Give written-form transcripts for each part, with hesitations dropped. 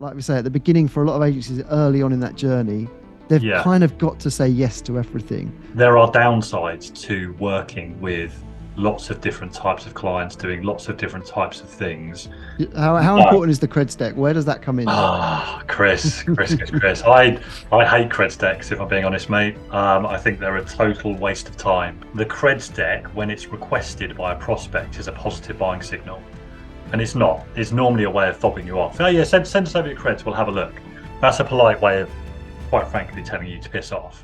like we say at the beginning, for a lot of agencies early on in that journey, they've Yeah, kind of got to say yes to everything. there are downsides to working with lots of different types of clients doing lots of different types of things. How But important is the cred deck? Where does that come in? Chris. I hate creds decks, if I'm being honest, mate. I think they're a total waste of time. The creds deck, when it's requested by a prospect, is a positive buying signal. And it's not. It's normally a way of fobbing you off. Oh yeah, send us over your creds, we'll have a look. That's a polite way of, quite frankly, telling you to piss off.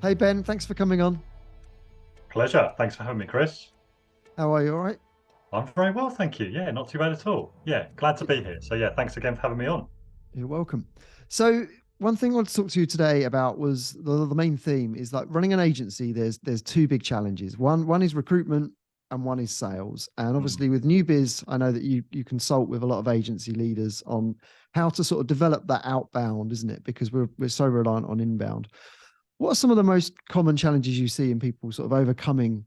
Hey Ben, thanks for coming on. Pleasure. Thanks for having me, Chris. How are you? All right? I'm very well, thank you. Yeah, not too bad at all. Yeah, glad to be here. So yeah, thanks again for having me on. You're welcome. So one thing I want to talk to you today about was the main theme is like running an agency. There's two big challenges. One is recruitment and one is sales. And Mm. obviously with new biz, I know that you consult with a lot of agency leaders on how to sort of develop that outbound, isn't it? Because we're so reliant on inbound. What are some of the most common challenges you see in people sort of overcoming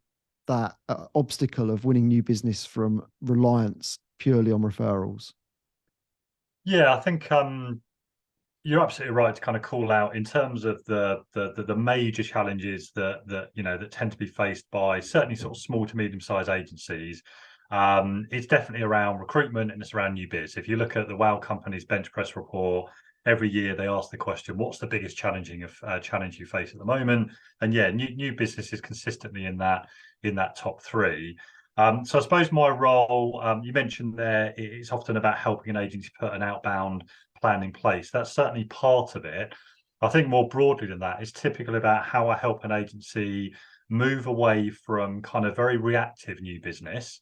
that obstacle of winning new business from reliance purely on referrals? Yeah, I think you're absolutely right to kind of call out in terms of the major challenges that that tend to be faced by certainly sort of small to medium sized agencies. It's definitely around recruitment and it's around new biz. If you look at the Wow Company's bench press report, every year they ask the question, "What's the biggest challenge you face at the moment?" And yeah, new business is consistently in that top three. So I suppose my role, you mentioned there, it's often about helping an agency put an outbound plan in place. That's certainly part of it. I think more broadly than that, it's typically about how I help an agency move away from kind of very reactive new business,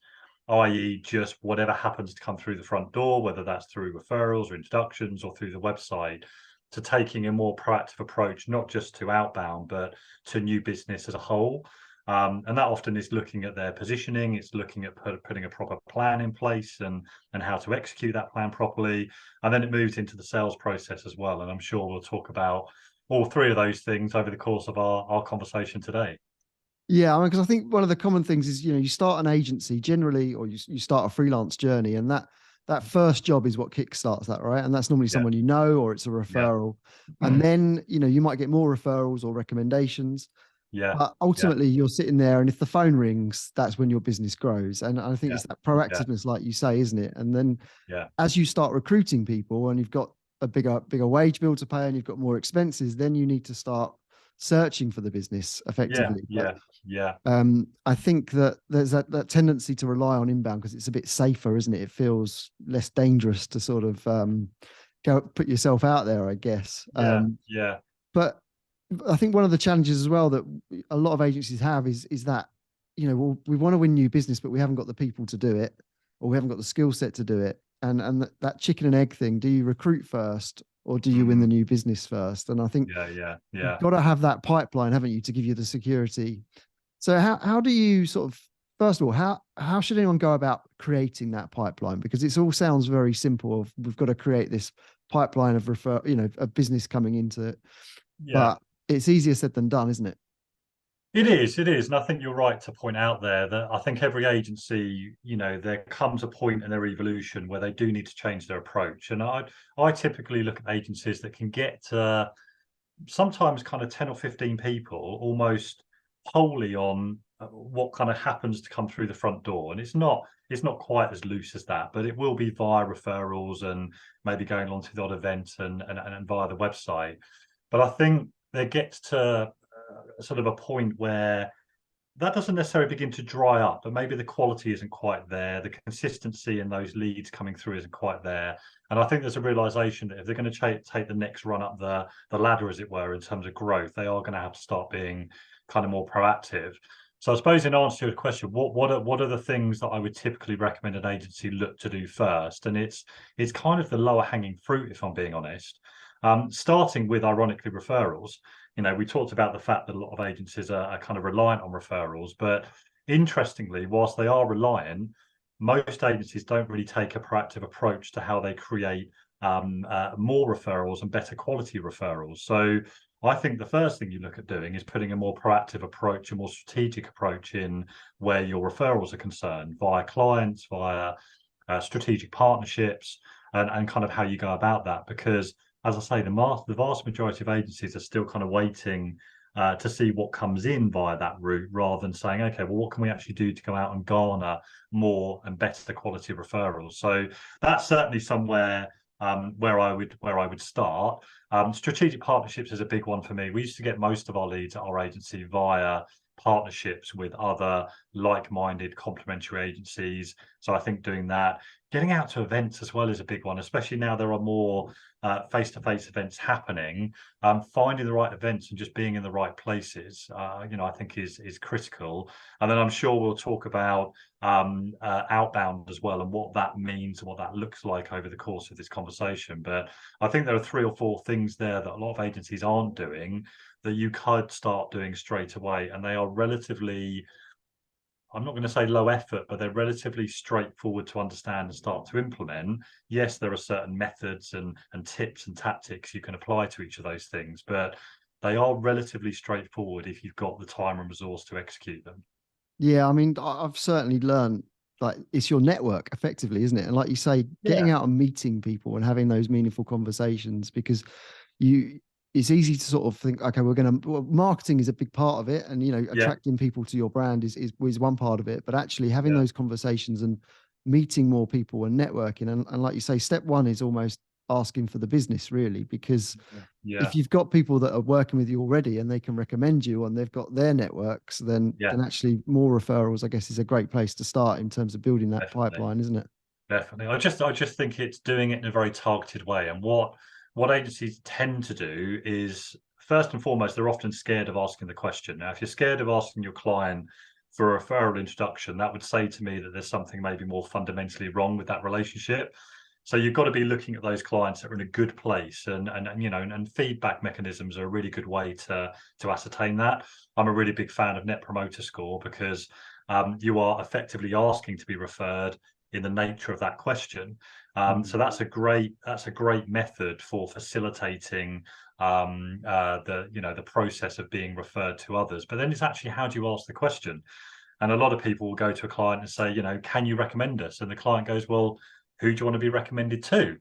i.e., just whatever happens to come through the front door, whether that's through referrals or introductions or through the website, to taking a more proactive approach, not just to outbound, but to new business as a whole. And that often is looking at their positioning, it's looking at putting a proper plan in place and how to execute that plan properly. And then it moves into the sales process as well. And I'm sure we'll talk about all three of those things over the course of our conversation today. Yeah, I mean, because I think one of the common things is, you start an agency generally, or you start a freelance journey, and that first job is what kickstarts that, right? And that's normally Yeah, someone you know, or it's a yeah, referral. And then, you might get more referrals or recommendations, yeah, but yeah, ultimately you're sitting there, and if the phone rings, that's when your business grows. And I think yeah, it's that yeah, proactiveness, like you say, isn't it? And then yeah, as you start recruiting people and you've got a bigger wage bill to pay and you've got more expenses, then you need to start searching for the business yeah, effectively. But yeah, yeah, I think that there's that tendency to rely on inbound because it's a bit safer, isn't it? It feels less dangerous to sort of go put yourself out there, I guess. yeah, yeah. But I think one of the challenges as well that a lot of agencies have is that we want to win new business, but we haven't got the people to do it, or we haven't got the skill set to do it. And that chicken and egg thing: do you recruit first, or do you win the Mm, new business first? And I think yeah, yeah, you've yeah. got to have that pipeline, haven't you, to give you the security. So how do you sort of, first of all, how should anyone go about creating that pipeline? Because it all sounds very simple. Of we've got to create this pipeline of a business coming into it, Yeah. but it's easier said than done, isn't it? It is. And I think you're right to point out there that I think every agency, there comes a point in their evolution where they do need to change their approach. And I typically look at agencies that can get sometimes kind of 10 or 15 people almost wholly on what kind of happens to come through the front door. And it's not quite as loose as that, but it will be via referrals and maybe going along to the odd event and via the website. But I think there gets to sort of a point where that doesn't necessarily begin to dry up, but maybe the quality isn't quite there. The consistency in those leads coming through isn't quite there. And I think there's a realization that if they're going to take the next run up the ladder, as it were, in terms of growth, they are going to have to start being kind of more proactive. So I suppose in answer to your question, what are the things that I would typically recommend an agency look to do first? And it's kind of the lower hanging fruit, if I'm being honest. Starting with ironically referrals. We talked about the fact that a lot of agencies are kind of reliant on referrals, but interestingly, whilst they are reliant, most agencies don't really take a proactive approach to how they create more referrals and better quality referrals. So I think the first thing you look at doing is putting a more proactive approach, a more strategic approach in where your referrals are concerned, via clients, via strategic partnerships, and kind of how you go about that. Because, as I say, the vast majority of agencies are still kind of waiting to see what comes in via that route, rather than saying, okay, well, what can we actually do to go out and garner more and better quality referrals? So that's certainly somewhere where I would start. Strategic partnerships is a big one for me. We used to get most of our leads at our agency via partnerships with other like-minded complementary agencies. So I think doing that, getting out to events as well is a big one, especially now there are more face-to-face events happening. Finding the right events and just being in the right places, I think is critical. And then I'm sure we'll talk about outbound as well, and what that means and what that looks like over the course of this conversation. But I think there are 3 or 4 things there that a lot of agencies aren't doing that you could start doing straight away, and they are relatively, I'm not going to say low effort, but they're relatively straightforward to understand and start to implement. Yes, there are certain methods and tips and tactics you can apply to each of those things, but they are relatively straightforward if you've got the time and resource to execute them. Yeah, I mean, I've certainly learned, like, it's your network effectively, isn't it? And like you say, getting Yeah, out and meeting people and having those meaningful conversations, because you it's easy to sort of think, okay, marketing is a big part of it, and yeah, attracting people to your brand is one part of it, but actually having yeah, those conversations and meeting more people and networking, and like you say, step one is almost asking for the business, really, because yeah, if you've got people that are working with you already and they can recommend you and they've got their networks, then yeah, actually more referrals, I guess, is a great place to start in terms of building that definitely. pipeline, isn't it? Definitely. I just think it's doing it in a very targeted way. And what agencies tend to do is, first and foremost, they're often scared of asking the question. Now, if you're scared of asking your client for a referral introduction, that would say to me that there's something maybe more fundamentally wrong with that relationship. So you've got to be looking at those clients that are in a good place, and feedback mechanisms are a really good way to ascertain that. I'm a really big fan of Net Promoter Score, because you are effectively asking to be referred in the nature of that question. So that's a great method for facilitating the process of being referred to others. But then it's actually, how do you ask the question? And a lot of people will go to a client and say, can you recommend us? And the client goes, well, who do you want to be recommended to?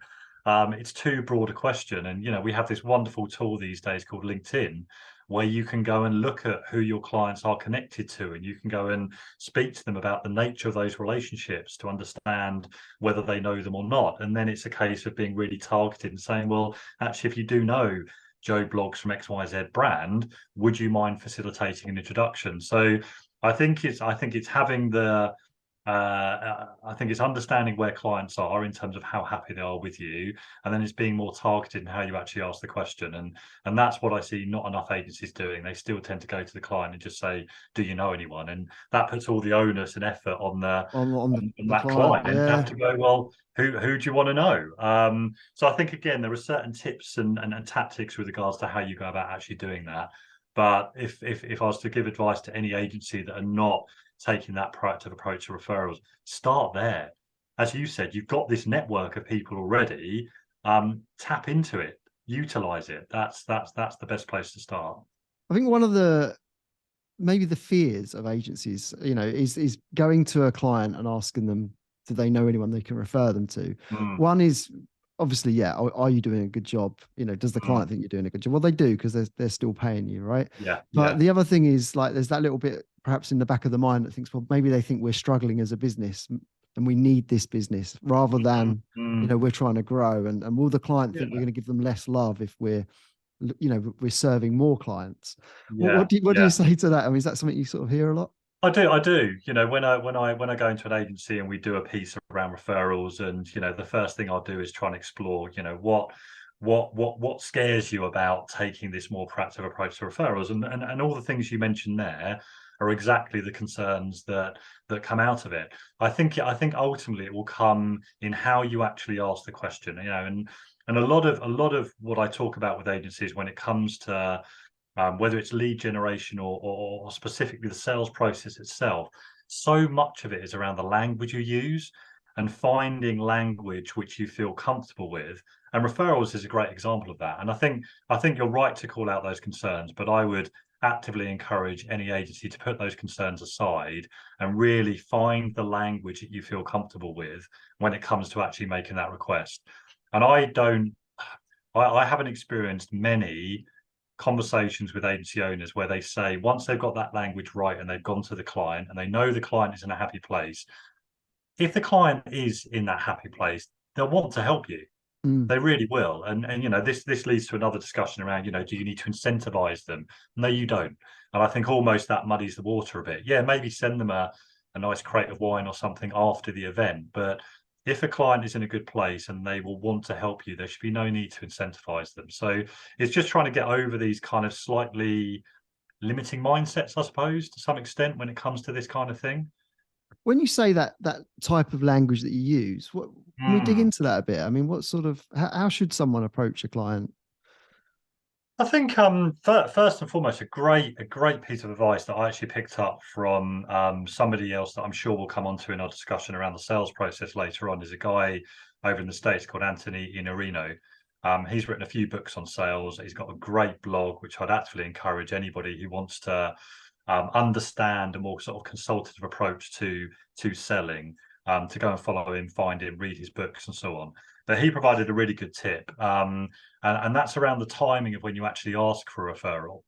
It's too broad a question. And we have this wonderful tool these days called LinkedIn, where you can go and look at who your clients are connected to, and you can go and speak to them about the nature of those relationships to understand whether they know them or not. And then it's a case of being really targeted and saying, well, actually, if you do know Joe Blogs from XYZ brand, would you mind facilitating an introduction? So I think it's having I think it's understanding where clients are in terms of how happy they are with you, and then it's being more targeted in how you actually ask the question. And that's what I see not enough agencies doing. They still tend to go to the client and just say, do you know anyone? And that puts all the onus and effort on On the that client, client to have yeah. to go, well, who do you want to know? So I think, again, there are certain tips and tactics with regards to how you go about actually doing that. But if I was to give advice to any agency that are not taking that proactive approach to referrals, start there. As you said, you've got this network of people already. Tap into it, utilize it. That's the best place to start. I think one of the maybe the fears of agencies, is going to a client and asking them, do they know anyone they can refer them to? Mm, One is obviously, yeah, are you doing a good job? Does the mm, client think you're doing a good job? Well, they do, because they're still paying you, right? yeah, But yeah, the other thing is, like, there's that little bit perhaps in the back of the mind that thinks, well, maybe they think we're struggling as a business and we need this business, rather mm, than, mm, we're trying to grow. And will the client think we're yeah, going to give them less love if we're serving more clients? What yeah, do you yeah. say to that? I mean, is that something you sort of hear a lot? I do. When I go into an agency and we do a piece around referrals, and the first thing I'll do is try and explore, what scares you about taking this more proactive approach to referrals, and all the things you mentioned there are exactly the concerns that come out of it. I think ultimately it will come in how you actually ask the question, and a lot of what I talk about with agencies when it comes to whether it's lead generation or specifically the sales process itself, so much of it is around the language you use. and finding language which you feel comfortable with. And referrals is a great example of that. And I think you're right to call out those concerns, but I would actively encourage any agency to put those concerns aside and really find the language that you feel comfortable with when it comes to actually making that request. And I haven't experienced many conversations with agency owners where they say, once they've got that language right and they've gone to the client and they know the client is in a happy place, if the client is in that happy place, they'll want to help you. They really will. And you know, this leads to another discussion around, you know, do you need to incentivize them? No, you don't. And I think almost that muddies the water a bit. Yeah, maybe send them a nice crate of wine or something after the event. But if a client is in a good place and they will want to help you, there should be no need to incentivize them. So it's just trying to get over these kind of slightly limiting mindsets, I suppose, to some extent when it comes to this kind of thing. When you say that type of language that you use, what can we dig into that a bit? I mean, what sort of how should someone approach a client? I think first and foremost, a great piece of advice that I actually picked up from somebody else that I'm sure we'll come on to in our discussion around the sales process later on is a guy over in the States called Anthony Iannarino. He's written a few books on sales. He's got a great blog, which I'd actually encourage anybody who wants to understand a more sort of consultative approach to selling to go and follow him, find him, read his books and so on. But he provided a really good tip. And that's around the timing of when you actually ask for a referral.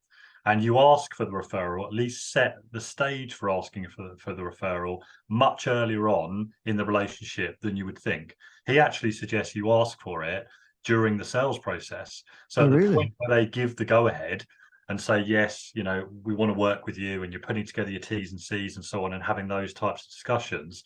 And you ask for the referral, at least set the stage for asking for the referral much earlier on in the relationship than you would think. He actually suggests you ask for it during the sales process. So at the point where they give the go-ahead and say, yes, you know, we want to work with you, and you're putting together your T's and C's and so on and having those types of discussions,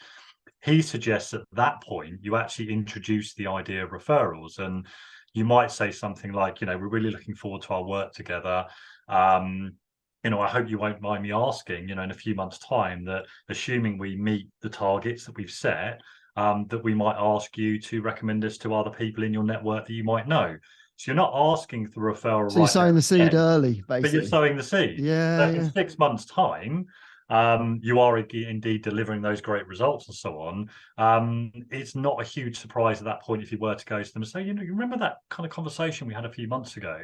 he suggests at that point you actually introduce the idea of referrals. And you might say something like, you know, we're really looking forward to our work together. You know, I hope you won't mind me asking, you know, in a few months' time, that assuming we meet the targets that we've set, that we might ask you to recommend us to other people in your network that you might know. So you're not asking for referral. So you're sowing the seed early, basically. But you're sowing the seed. Yeah. So in 6 months' time, you are indeed delivering those great results and so on. It's not a huge surprise at that point if you were to go to them and say, you know, you remember that kind of conversation we had a few months ago?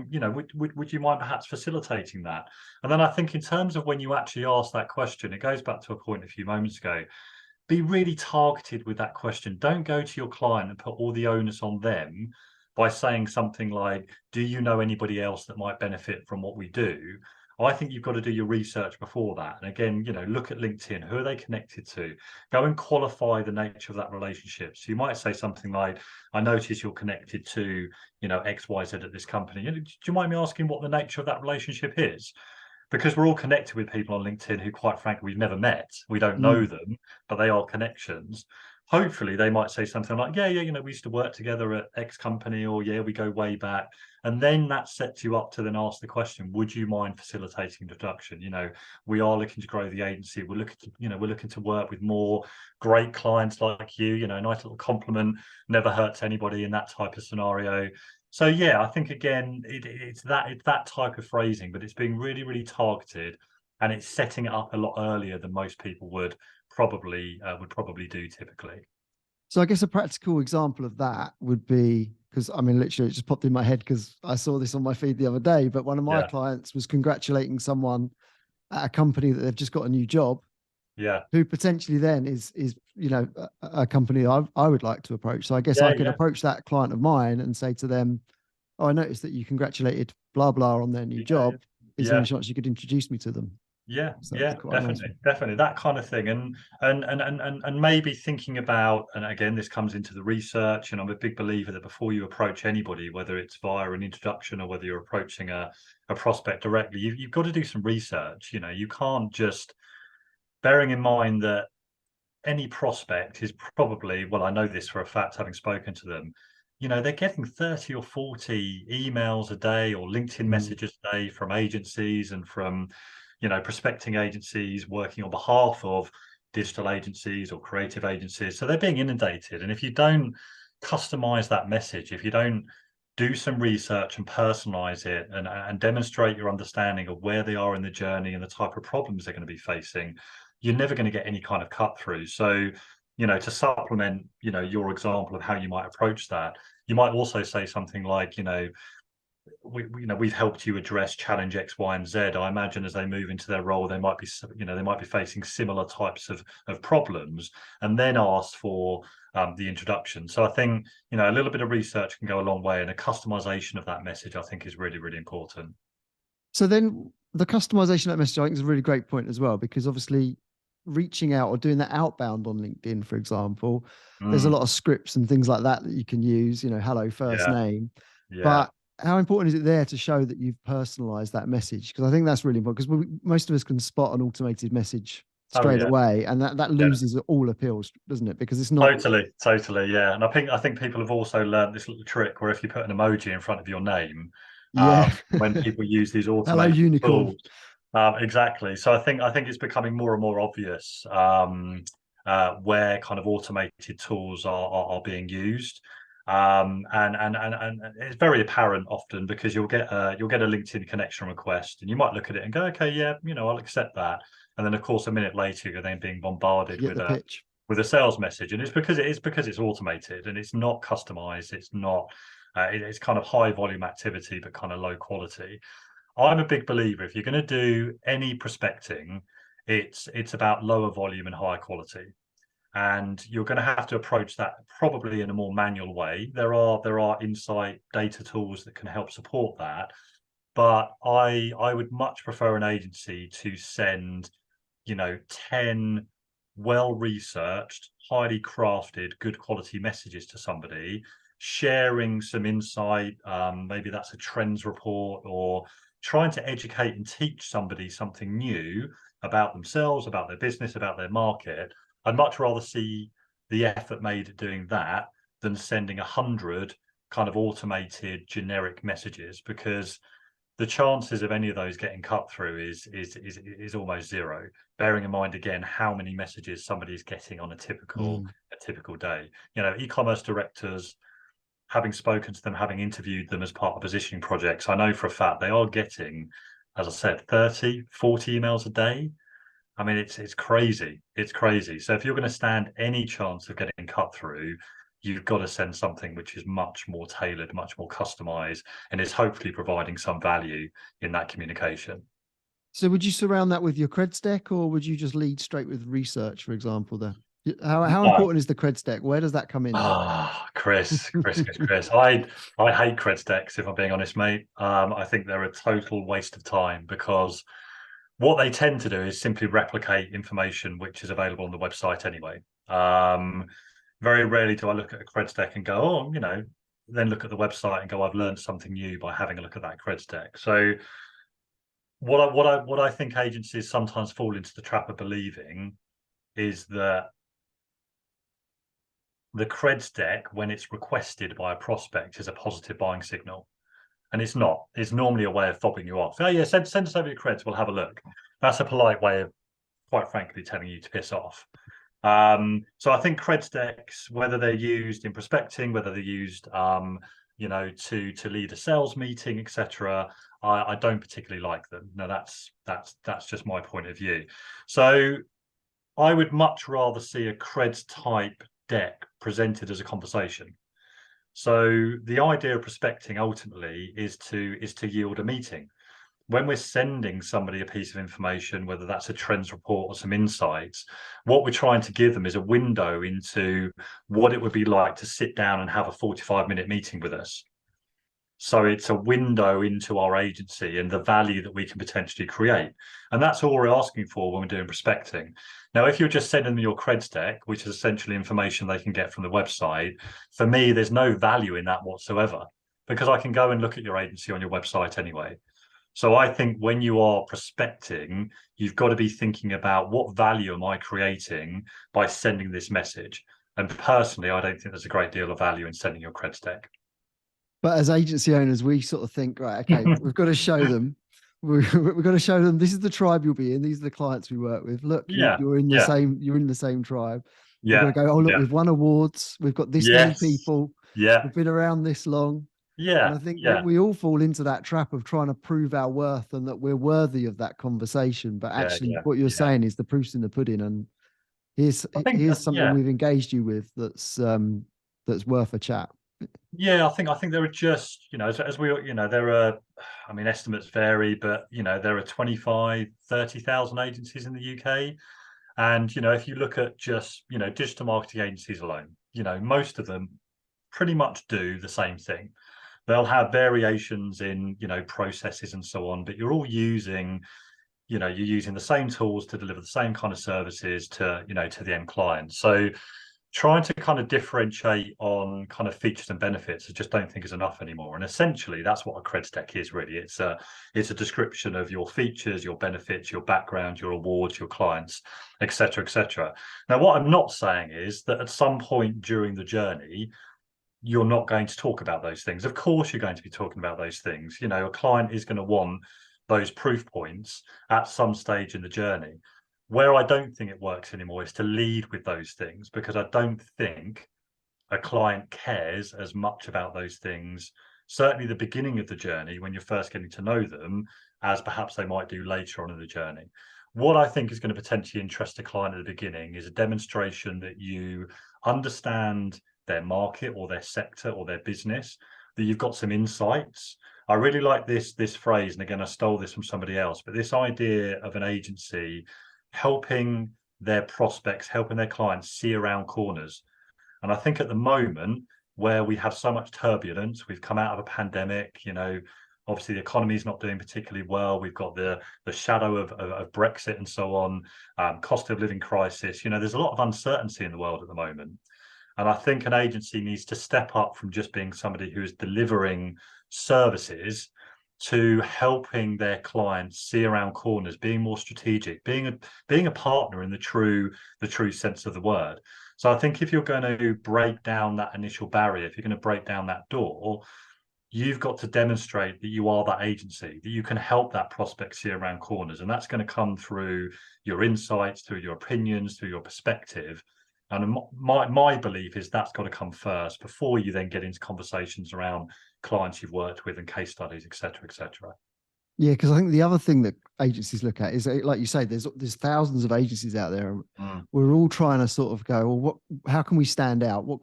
You know, would you mind perhaps facilitating that? And then I think in terms of when you actually ask that question, it goes back to a point a few moments ago. Be really targeted with that question. Don't go to your client and put all the onus on them by saying something like, do you know anybody else that might benefit from what we do? I think you've got to do your research before that. And again, you know, look at LinkedIn. Who are they connected to? Go and qualify the nature of that relationship. So you might say something like, I notice you're connected to, you know, XYZ at this company. Do you mind me asking what the nature of that relationship is? Because we're all connected with people on LinkedIn who, quite frankly, we've never met. We don't know them, but they are connections. Hopefully they might say something like, yeah, you know, we used to work together at X company, or yeah, we go way back. And then that sets you up to then ask the question, would you mind facilitating introduction? You know, we are looking to grow the agency. We're looking to work with more great clients like you know, a nice little compliment never hurts anybody in that type of scenario. So yeah, I think again, it's that type of phrasing, but it's being really, really targeted, and it's setting it up a lot earlier than most people would probably do typically. So I guess a practical example of that would be, because I mean, literally it just popped in my head because I saw this on my feed the other day, but one of my clients was congratulating someone at a company that they've just got a new job. Yeah. Who potentially then is you know, a company I would like to approach. So I guess I could approach that client of mine and say to them, oh, I noticed that you congratulated blah blah on their new job. Is there any chance you could introduce me to them? Yeah, So definitely, definitely that kind of thing, and maybe thinking about, and again, this comes into the research, and I'm a big believer that before you approach anybody, whether it's via an introduction or whether you're approaching a prospect directly, you've got to do some research. You know, you can't just, bearing in mind that any prospect is probably, well, I know this for a fact, having spoken to them, you know, they're getting 30 or 40 emails a day or LinkedIn messages a day from agencies and from, you know, prospecting agencies working on behalf of digital agencies or creative agencies. So they're being inundated. And if you don't customize that message, if you don't do some research and personalize it and demonstrate your understanding of where they are in the journey and the type of problems they're going to be facing, you're never going to get any kind of cut through. So to supplement, your example of how you might approach that, you might also say something like, we've helped you address challenge X, Y, and Z. I imagine as they move into their role, they might be facing similar types of problems, and then ask for the introduction. So I think, a little bit of research can go a long way, and a customization of that message, I think, is really, really important. So then the customization of that message, I think, is a really great point as well, because obviously reaching out or doing that outbound on LinkedIn, for example, there's a lot of scripts and things like that that you can use, hello, first name. Yeah. But how important is it there to show that you've personalized that message? Because I think that's really important, because most of us can spot an automated message straight away, and that loses all appeals, doesn't it? Because it's not totally, yeah. And I think people have also learned this little trick where if you put an emoji in front of your name, yeah. when people use these Hello, automated unicorn. tools, exactly. So I think it's becoming more and more obvious where kind of automated tools are being used. And it's very apparent often, because you'll get a LinkedIn connection request, and you might look at it and go, okay, yeah, I'll accept that. And then of course a minute later you're then being bombarded Get the pitch. with a sales message, and it's because it's automated and it's not customized. It's not it's kind of high volume activity but kind of low quality. I'm a big believer, if you're going to do any prospecting, it's about lower volume and higher quality. And you're going to have to approach that probably in a more manual way. There are insight data tools that can help support that, but I would much prefer an agency to send 10 well-researched, highly crafted, good quality messages to somebody, sharing some insight. Maybe that's a trends report, or trying to educate and teach somebody something new about themselves, about their business, about their market. I'd much rather see the effort made at doing that than sending 100 kind of automated generic messages, because the chances of any of those getting cut through is almost zero. Bearing in mind again how many messages somebody is getting on a typical day. E-commerce directors, having spoken to them, having interviewed them as part of positioning projects, I know for a fact they are getting, as I said, 30, 40 emails a day. I mean, it's crazy. It's crazy. So if you're going to stand any chance of getting cut through, you've got to send something which is much more tailored, much more customized, and is hopefully providing some value in that communication. So would you surround that with your creds deck, or would you just lead straight with research, for example, there? How important is the creds deck? Where does that come in? Chris. I hate creds decks, if I'm being honest, mate. I think they're a total waste of time, because what they tend to do is simply replicate information which is available on the website anyway. Very rarely do I look at a creds deck and go, then look at the website and go, I've learned something new by having a look at that creds deck. So what I think agencies sometimes fall into the trap of believing is that the creds deck, when it's requested by a prospect, is a positive buying signal. And it's not. It's normally a way of fobbing you off. Oh yeah, send us over your creds, we'll have a look. That's a polite way of, quite frankly, telling you to piss off. So I think creds decks, whether they're used in prospecting, whether they're used to lead a sales meeting, etc., I don't particularly like them. Now that's just my point of view. So I would much rather see a creds type deck presented as a conversation. So the idea of prospecting ultimately is to yield a meeting. When we're sending somebody a piece of information, whether that's a trends report or some insights, what we're trying to give them is a window into what it would be like to sit down and have a 45-minute meeting with us. So it's a window into our agency and the value that we can potentially create. And that's all we're asking for when we're doing prospecting. Now, if you're just sending them your creds deck, which is essentially information they can get from the website, for me, there's no value in that whatsoever, because I can go and look at your agency on your website anyway. So I think when you are prospecting, you've got to be thinking about what value am I creating by sending this message. And personally, I don't think there's a great deal of value in sending your creds deck. But as agency owners, we sort of think, right, okay, we've got to show them. We've got to show them this is the tribe you'll be in. These are the clients we work with. Look, you're in the same. You're in the same tribe. You've got to go. Oh, look, we've won awards. We've got this many people. We've been around this long. And I think we all fall into that trap of trying to prove our worth and that we're worthy of that conversation. But actually, what you're saying is the proof's in the pudding. And I think here's something yeah. we've engaged you with that's worth a chat. Yeah, I think there are just, as we, there are, I mean, estimates vary, but, there are 25, 30,000 agencies in the UK. And, if you look at just, digital marketing agencies alone, most of them pretty much do the same thing. They'll have variations in, processes and so on, but you're all using, you're using the same tools to deliver the same kind of services to, to the end client. So trying to kind of differentiate on kind of features and benefits, I just don't think is enough anymore. And essentially, that's what a cred deck is really. It's a description of your features, your benefits, your background, your awards, your clients, etc., etc. Now, what I'm not saying is that at some point during the journey, you're not going to talk about those things. Of course, you're going to be talking about those things. A client is going to want those proof points at some stage in the journey. Where I don't think it works anymore is to lead with those things, because I don't think a client cares as much about those things, certainly the beginning of the journey when you're first getting to know them, as perhaps they might do later on in the journey. What I think is going to potentially interest a client at the beginning is a demonstration that you understand their market or their sector or their business, that you've got some insights. I really like this phrase, and again, I stole this from somebody else, but this idea of an agency helping their prospects, helping their clients see around corners. And I think at the moment, where we have so much turbulence, we've come out of a pandemic, obviously the economy is not doing particularly well. We've got the shadow of Brexit and so on, cost of living crisis. There's a lot of uncertainty in the world at the moment. And I think an agency needs to step up from just being somebody who is delivering services to helping their clients see around corners, being more strategic, being a partner in the true sense of the word. So I think if you're going to break down that initial barrier, if you're going to break down that door, you've got to demonstrate that you are that agency, that you can help that prospect see around corners. And that's going to come through your insights, through your opinions, through your perspective. And my belief is that's got to come first before you then get into conversations around clients you've worked with and case studies, et cetera, et cetera. Yeah, because I think the other thing that agencies look at is, like you say, there's thousands of agencies out there. We're all trying to sort of go, well, how can we stand out? What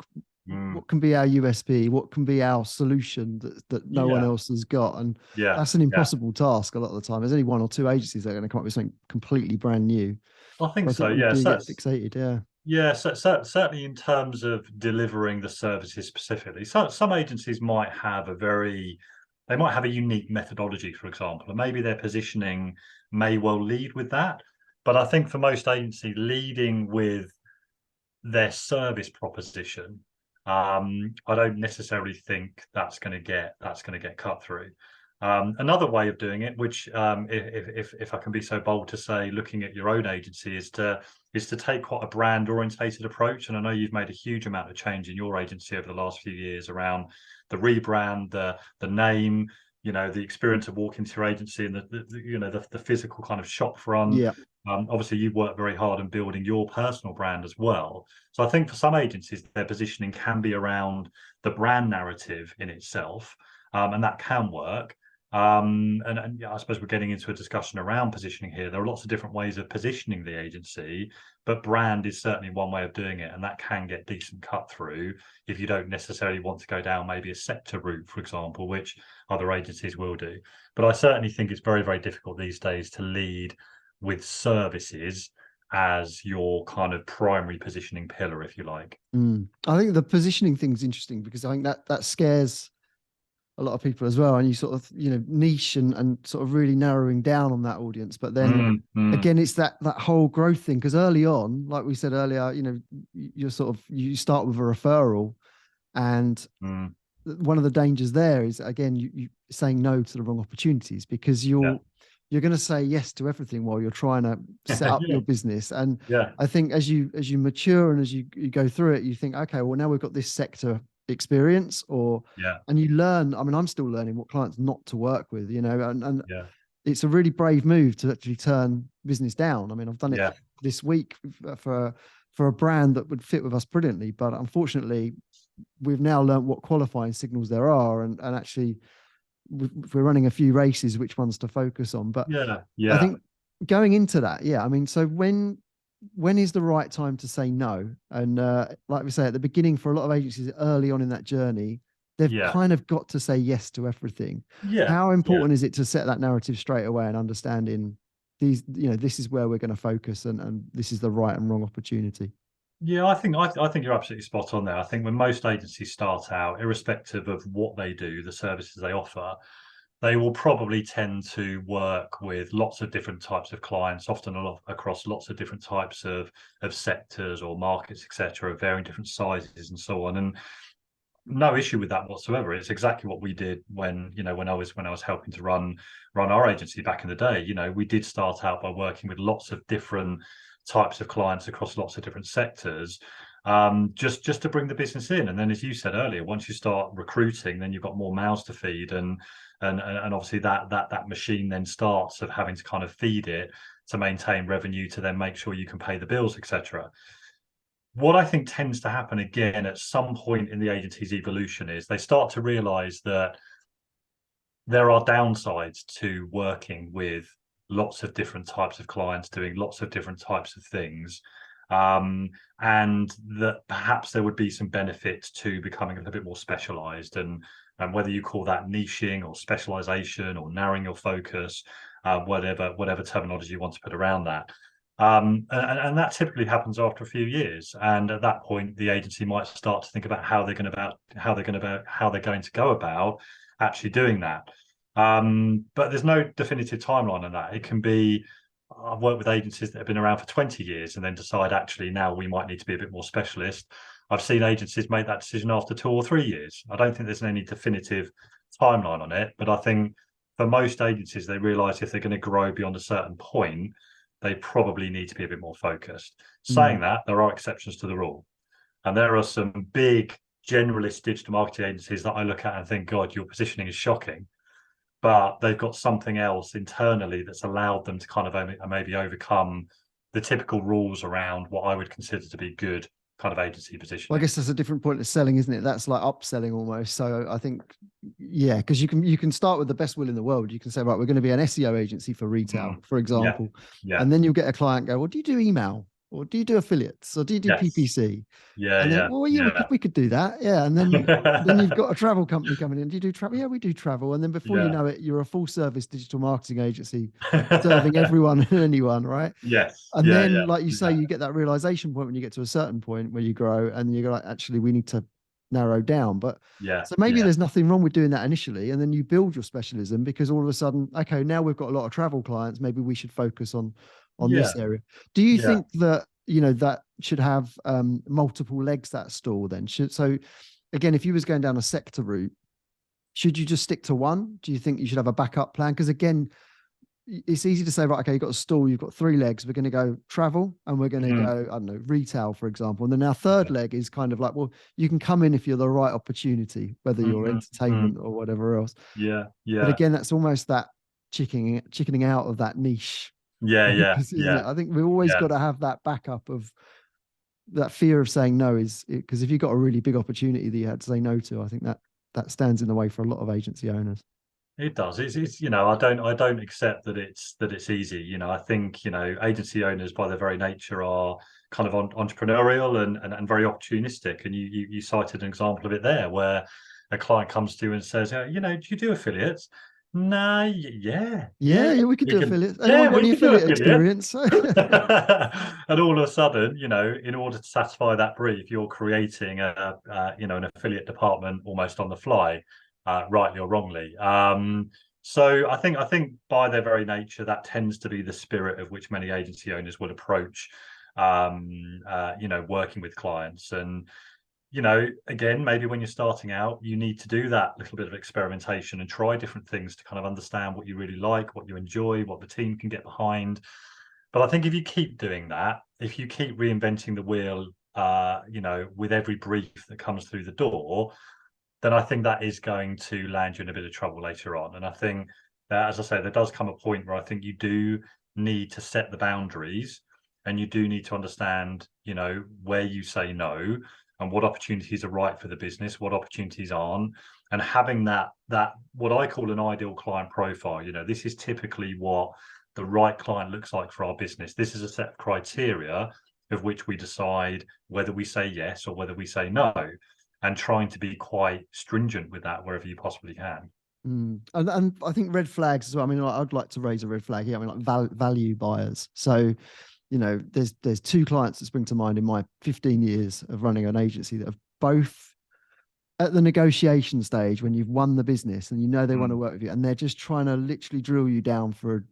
can be our USP? What can be our solution that no one else has got? And that's an impossible task a lot of the time. There's only one or two agencies that are going to come up with something completely brand new. I think so. We do get fixated. Yeah. Yeah, so certainly in terms of delivering the services specifically. So some agencies might have they might have a unique methodology, for example, and maybe their positioning may well lead with that. But I think for most agencies, leading with their service proposition, I don't necessarily think that's going to get cut through. Another way of doing it, which if I can be so bold to say, looking at your own agency, is to take quite a brand orientated approach. And I know you've made a huge amount of change in your agency over the last few years around the rebrand, the name, the experience of walking to your agency, and the physical kind of shop front. Yeah. Obviously, you've worked very hard in building your personal brand as well. So I think for some agencies, their positioning can be around the brand narrative in itself, and that can work. And I suppose we're getting into a discussion around positioning here. There are lots of different ways of positioning the agency, but brand is certainly one way of doing it, and that can get decent cut through if you don't necessarily want to go down maybe a sector route, for example, which other agencies will do. But I certainly think it's very, very difficult these days to lead with services as your kind of primary positioning pillar, if you like. I think the positioning thing's interesting, because I think that scares a lot of people as well, and you sort of niche and sort of really narrowing down on that audience. But then again, it's that whole growth thing, because early on, like we said earlier, you start with a referral, and one of the dangers there is, again, you saying no to the wrong opportunities, because you're going to say yes to everything while you're trying to set up your business. And I think as you mature and as you go through it, you think, okay, well, now we've got this sector experience, and you learn. I mean, I'm still learning what clients not to work with, and it's a really brave move to actually turn business down. I mean, I've done it this week for a brand that would fit with us brilliantly, but unfortunately we've now learned what qualifying signals there are, and actually we're running a few races which ones to focus on. But I think going into that, I mean, so when when is the right time to say no? And like we say at the beginning, for a lot of agencies early on in that journey, they've Yeah, kind of got to say yes to everything. yeah, How yeah. important is it to set that narrative straight away and understanding these, this is where we're going to focus, and this is the right and wrong opportunity? Yeah, I think you're absolutely spot on there. I think when most agencies start out, irrespective of what they do, the services they offer, they will probably tend to work with lots of different types of clients, often across lots of different types of sectors or markets, etc., of varying different sizes and so on. And no issue with that whatsoever. It's exactly what we did when I was helping to run our agency back in the day. We did start out by working with lots of different types of clients across lots of different sectors, just to bring the business in. And then, as you said earlier, once you start recruiting, then you've got more mouths to feed, and obviously that machine then starts of having to kind of feed it to maintain revenue, to then make sure you can pay the bills, etc. What I think tends to happen again at some point in the agency's evolution is they start to realize that there are downsides to working with lots of different types of clients doing lots of different types of things, um, and that perhaps there would be some benefits to becoming a little bit more specialized, and whether you call that niching or specialization or narrowing your focus, whatever terminology you want to put around that. And that typically happens after a few years, and at that point, the agency might start to think about how they're going to go about actually doing that. But there's no definitive timeline on that. It can be, I've worked with agencies that have been around for 20 years and then decide actually now we might need to be a bit more specialist. I've seen agencies make that decision after 2 or 3 years. I don't think there's any definitive timeline on it, but I think for most agencies, they realize if they're going to grow beyond a certain point, they probably need to be a bit more focused. Saying Mm. that, there are exceptions to the rule. And there are some big generalist digital marketing agencies that I look at and think, God, your positioning is shocking. But they've got something else internally that's allowed them to kind of maybe overcome the typical rules around what I would consider to be good kind of agency Well, I positioning. guess that's a different point of selling, isn't it? That's like upselling almost. So I think, yeah, because you can start with the best will in the world. You can say, right, we're going to be an SEO agency for retail, Mm. for Yeah, example, yeah, and then you'll get a client go, well, do you do email, or do you do affiliates, or do you do yes, PPC? yeah, And then, yeah, well, yeah, we yeah, could do that, yeah. And then you've got a travel company coming in. Do you do travel? Yeah, we do travel. And then before you yeah. know it, you're a full service digital marketing agency serving everyone and anyone, right? Yes, And yeah, then, yeah, like you say, yeah, you get that realization point when you get to a certain point where you grow and you're like, actually, we need to narrow down. But yeah, so maybe yeah, there's nothing wrong with doing that initially. And then you build your specialism because all of a sudden, okay, now we've got a lot of travel clients. Maybe we should focus on yeah, this area. Do you yeah. think that, that should have multiple legs, that stool then? So again, if you was going down a sector route, should you just stick to one? Do you think you should have a backup plan? Because again, it's easy to say, right, okay, you've got a stall, you've got three legs. We're going to go travel and we're going to Mm, go, I don't know, retail, for example. And then our third yeah. leg is kind of like, well, you can come in if you're the right opportunity, whether you're Mm, mm, entertainment or whatever else. yeah, But yeah, again, that's almost that chickening out of that niche yeah, yeah, focus, isn't it? yeah, I think we've always yeah. got to have that backup of that fear of saying no, is because if you've got a really big opportunity that you had to say no to, I think that stands in the way for a lot of agency owners. It does. It's I don't accept that it's easy. I think agency owners by their very nature are kind of entrepreneurial and very opportunistic. And you cited an example of it there where a client comes to you and says, do you do affiliates? No, yeah, Yeah, yeah, we could we do can. affiliates. Yeah, Anyone got we any can do affiliate affiliate. experience? And all of a sudden, in order to satisfy that brief, you're creating an affiliate department almost on the fly, rightly or wrongly. So I think by their very nature, that tends to be the spirit of which many agency owners would approach, working with clients. And again, maybe when you're starting out, you need to do that little bit of experimentation and try different things to kind of understand what you really like, what you enjoy, what the team can get behind. But I think if you keep doing that, if you keep reinventing the wheel, with every brief that comes through the door, then I think that is going to land you in a bit of trouble later on. And I think that, as I say, there does come a point where I think you do need to set the boundaries, and you do need to understand, where you say no and what opportunities are right for the business, what opportunities aren't, and having that what I call an ideal client profile. This is typically what the right client looks like for our business. This is a set of criteria of which we decide whether we say yes or whether we say no, and trying to be quite stringent with that wherever you possibly can. And I think red flags as well. I mean, I'd like to raise a red flag here. I mean, like value buyers. So, you know, there's two clients that spring to mind in my 15 years of running an agency that have both at the negotiation stage, when you've won the business and you know they want to work with you, and they're just trying to literally drill you down for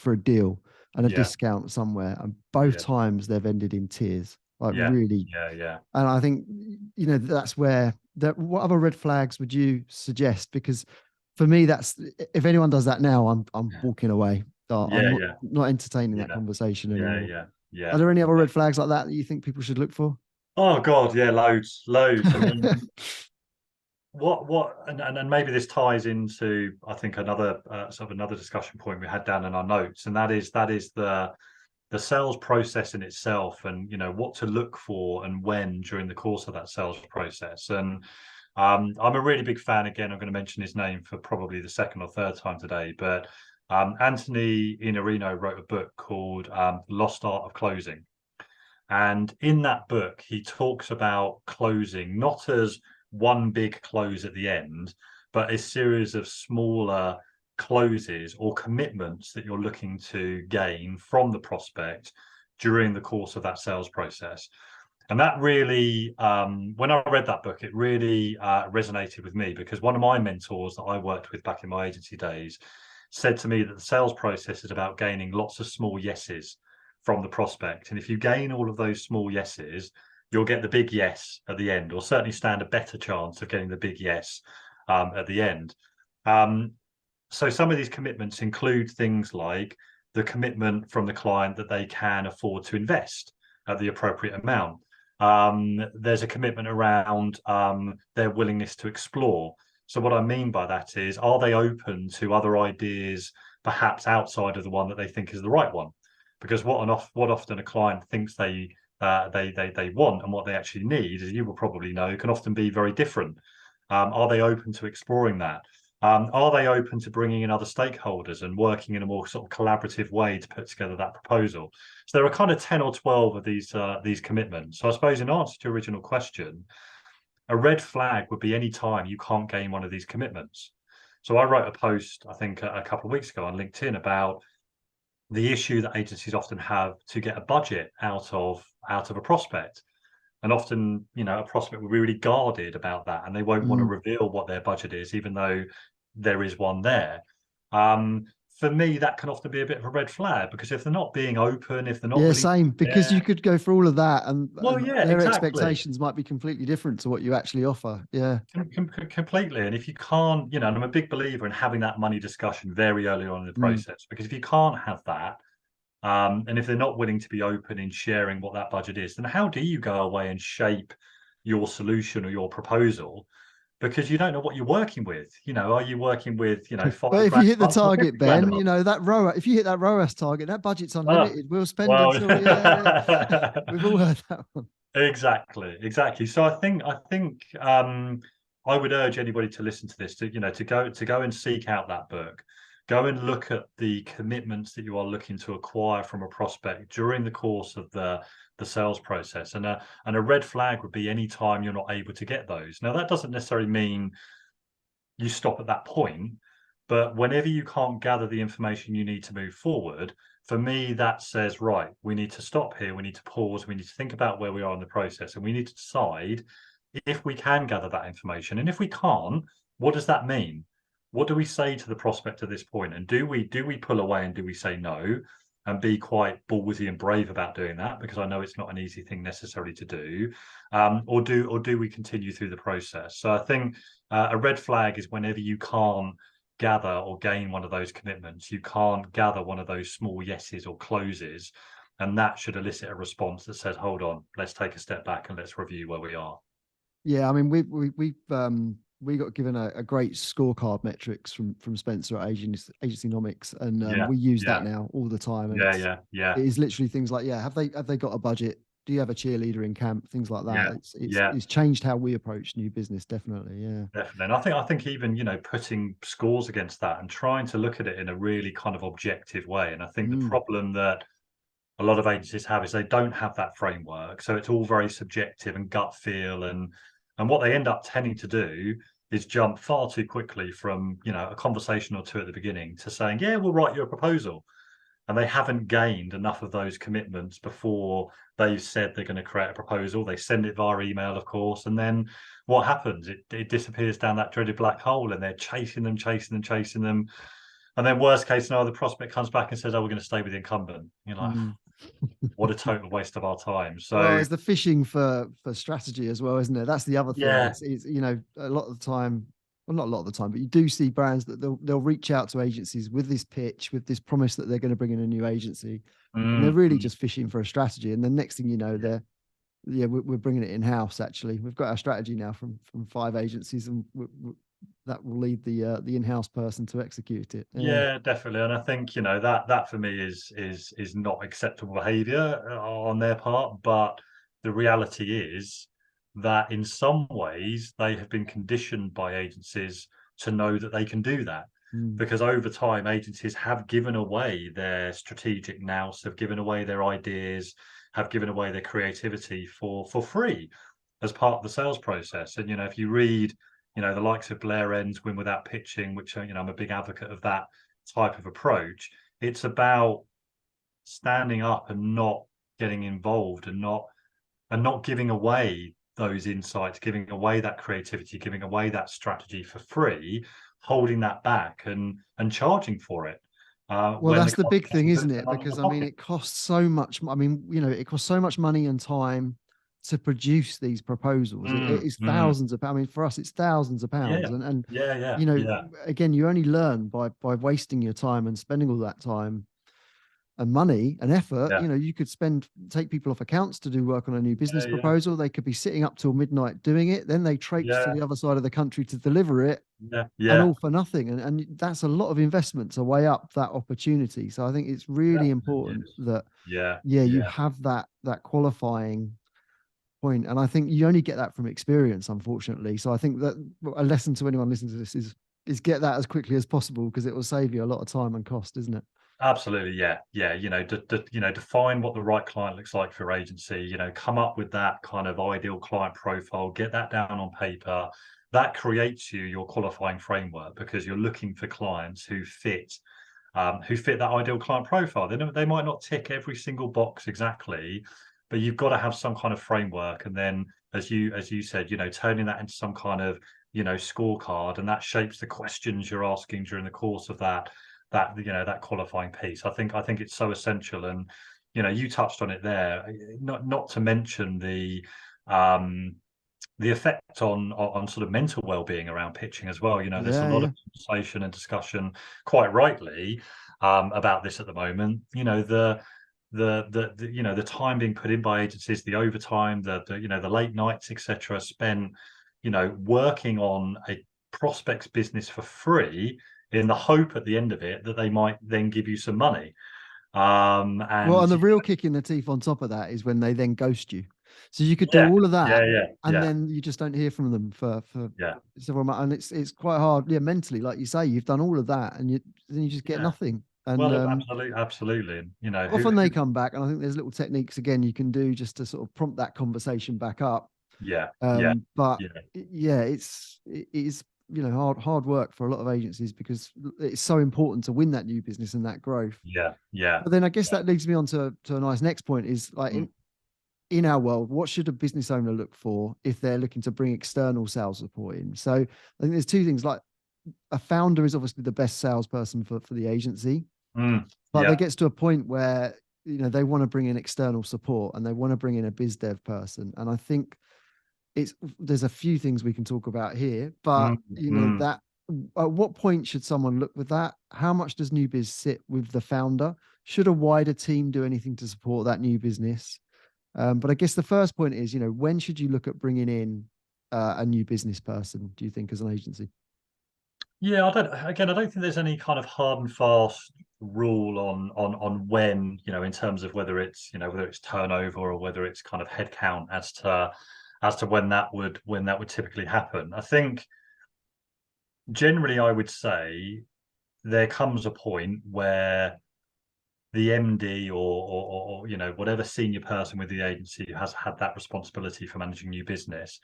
a deal and a discount somewhere. And both times they've ended in tears, like really. Yeah. And I think, you know, that's where what other red flags would you suggest? Because for me, that's, if anyone does that now, I'm walking away. I'm not entertaining that conversation anymore. Yeah. Are there any other red flags like that you think people should look for? Oh God, yeah, loads. I mean, and maybe this ties into, I think, another sort of another discussion point we had down in our notes, and that is the sales process in itself, and, you know, what to look for and when during the course of that sales process. And I'm a really big fan. Again, I'm going to mention his name for probably the second or third time today, but Anthony Iannarino wrote a book called Lost Art of Closing. And in that book, he talks about closing not as one big close at the end, but a series of smaller closes or commitments that you're looking to gain from the prospect during the course of that sales process. And that really, when I read that book, it really resonated with me, because one of my mentors that I worked with back in my agency days said to me that the sales process is about gaining lots of small yeses from the prospect. And if you gain all of those small yeses, you'll get the big yes at the end, or certainly stand a better chance of getting the big yes at the end. So some of these commitments include things like the commitment from the client that they can afford to invest at the appropriate amount. There's a commitment around their willingness to explore. So what I mean by that is, are they open to other ideas, perhaps outside of the one that they think is the right one? Because what often a client thinks they want and what they actually need, as you will probably know, can often be very different. Are they open to exploring that? Are they open to bringing in other stakeholders and working in a more sort of collaborative way to put together that proposal? So there are kind of 10 or 12 of these commitments. So I suppose, in answer to your original question, a red flag would be any time you can't gain one of these commitments. So I wrote a post, I think, a couple of weeks ago on LinkedIn about the issue that agencies often have to get a budget out of a prospect. And often, you know, a prospect will be really guarded about that, and they won't want to reveal what their budget is, even though there is one there. For me, that can often be a bit of a red flag, because if they're not being open, if they're not really same, because you could go for all of that, and their exactly. expectations might be completely different to what you actually offer. Completely. And if you can't, you know, and I'm a big believer in having that money discussion very early on in the process, because if you can't have that, and if they're not willing to be open in sharing what that budget is, then how do you go away and shape your solution or your proposal? Because you don't know what you're working with. You know, are you working with, you know, but if you hit the target, Ben, you know, if you hit that ROAS target, that budget's unlimited. We'll spend until we've all heard that one. Exactly. So I think I would urge anybody to listen to this, to, you know, to go and seek out that book. Go and look at the commitments that you are looking to acquire from a prospect during the course of the sales process. And a red flag would be any time you're not able to get those. Now, that doesn't necessarily mean you stop at that point, but whenever you can't gather the information you need to move forward, for me, that says, right, we need to stop here. We need to pause. We need to think about where we are in the process, and we need to decide if we can gather that information. And if we can't, what does that mean? What do we say to the prospect at this point? And do we pull away, and do we say no, and be quite ballsy and brave about doing that? Because I know it's not an easy thing necessarily to do, or do we continue through the process? So I think a red flag is whenever you can't gather or gain one of those commitments, you can't gather one of those small yeses or closes, and that should elicit a response that says, hold on, let's take a step back and let's review where we are. Yeah, I mean, we got given a great scorecard metrics from Spencer at Agencynomics, and we use that now all the time. And it is literally things like, have they got a budget? do you have a cheerleader in camp, things like that. Yeah, It's changed how we approach new business, definitely. Yeah, definitely. And I think even, putting scores against that and trying to look at it in a really kind of objective way. And I think the problem that a lot of agencies have is they don't have that framework, so it's all very subjective and gut feel, and what they end up tending to do is jump far too quickly from a conversation or two at the beginning to saying, yeah, we'll write you a proposal, and they haven't gained enough of those commitments before they've said they're going to create a proposal. They send it via email, of course, and then what happens? It disappears down that dreaded black hole, and they're chasing them, and then worst case scenario, the prospect comes back and says, oh, we're going to stay with the incumbent. You're like, what a total waste of our time. well, So it's the fishing for strategy as well, isn't it? That's the other thing. yeah, It's a lot of the time, well, not a lot of the time, but you do see brands that they'll reach out to agencies with this pitch, with this promise that they're going to bring in a new agency, and they're really just fishing for a strategy. And the next thing you know, we're bringing it in house. Actually, we've got our strategy now from 5 agencies, and that will lead the in-house person to execute it. yeah, definitely. And I think that for me is not acceptable behavior on their part. But the reality is that in some ways they have been conditioned by agencies to know that they can do that. Because over time, agencies have given away their strategic nous, have given away their ideas, have given away their creativity for free as part of the sales process. And if you read, the likes of Blair Enns Win Without Pitching, which I'm a big advocate of that type of approach. It's about standing up and not getting involved and not giving away those insights, giving away that creativity, giving away that strategy for free, holding that back and charging for it. Well, When that's the the big thing, competition puts isn't their it? money in the Because I mean, pocket. it costs so much. I mean, it costs so much money and time to produce these proposals. It is thousands of. I mean, for us, it's thousands of pounds, Yeah, and yeah, you know, yeah, again, you only learn by wasting your time and spending all that time and money and effort. yeah, You could take people off accounts to do work on a new business yeah, proposal. They could be sitting up till midnight doing it. Then they traipse to yeah, the other side of the country to deliver it, yeah, and yeah, all for nothing. And that's a lot of investment to weigh up that opportunity. So I think it's yeah, really yes, important that, yeah, yeah, you yeah. have that qualifying point. And I think you only get that from experience, unfortunately. So I think that a lesson to anyone listening to this is get that as quickly as possible, because it will save you a lot of time and cost, isn't it? Absolutely, yeah, yeah. Define what the right client looks like for your agency. Come up with that kind of ideal client profile. Get that down on paper. That creates your qualifying framework, because you're looking for clients who fit that ideal client profile. They might not tick every single box exactly, but you've got to have some kind of framework. And then, as you said, turning that into some kind of scorecard, and that shapes the questions you're asking during the course of that qualifying piece. I think it's so essential. And you touched on it there, not to mention the effect on sort of mental well-being around pitching as well. There's a Yeah, lot yeah. of conversation and discussion, quite rightly, about this at the moment. The time being put in by agencies, the overtime, the late nights, etc., spent working on a prospect's business for free, in the hope at the end of it that they might then give you some money. Well, and And the real kick in the teeth on top of that is when they then ghost you. So you could do yeah, all of yeah, that, yeah, and yeah, then you just don't hear from them for yeah, several months, and it's quite hard, yeah, mentally, like you say, you've done all of that, and then you just get yeah. nothing. And Well, absolutely, absolutely. And often they come back, and I think there's little techniques again you can do just to sort of prompt that conversation back up. yeah, yeah, But yeah, yeah, it is hard work for a lot of agencies, because it's so important to win that new business and that growth. yeah, yeah, But then I guess yeah. that leads me on to a nice next point, is like Mm, in our world, what should a business owner look for if they're looking to bring external sales support in? So I think there's two things. Like, a founder is obviously the best salesperson for the agency, but there yeah, gets to a point where they want to bring in external support, and they want to bring in a biz dev person. And I think there's a few things we can talk about here, but mm, mm. that at what point should someone look with that? How much does new biz sit with the founder? Should a wider team do anything to support that new business? But I guess the first point is, when should you look at bringing in a new business person, do you think, as an agency? Yeah, I don't think there's any kind of hard and fast rule on when, in terms of whether it's, whether it's turnover or whether it's kind of headcount as to when that would typically happen. I think generally I would say there comes a point where the MD or whatever senior person with the agency who has had that responsibility for managing new business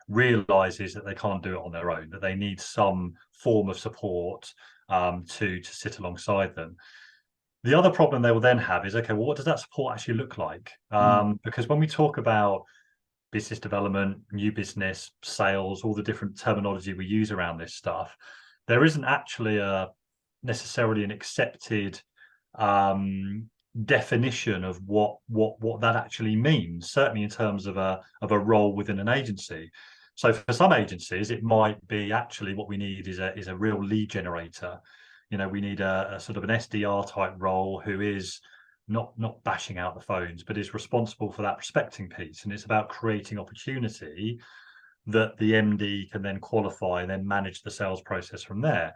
realizes that they can't do it on their own, that they need some form of support to sit alongside them. The other problem they will then have is, okay, well, what does that support actually look like? Mm, Because when we talk about business development, new business, sales, all the different terminology we use around this stuff, there isn't actually necessarily an accepted definition of what that actually means, certainly in terms of a role within an agency. So for some agencies, it might be actually what we need is a real lead generator. We need a sort of an SDR type role who is not bashing out the phones, but is responsible for that prospecting piece. And it's about creating opportunity that the MD can then qualify and then manage the sales process from there.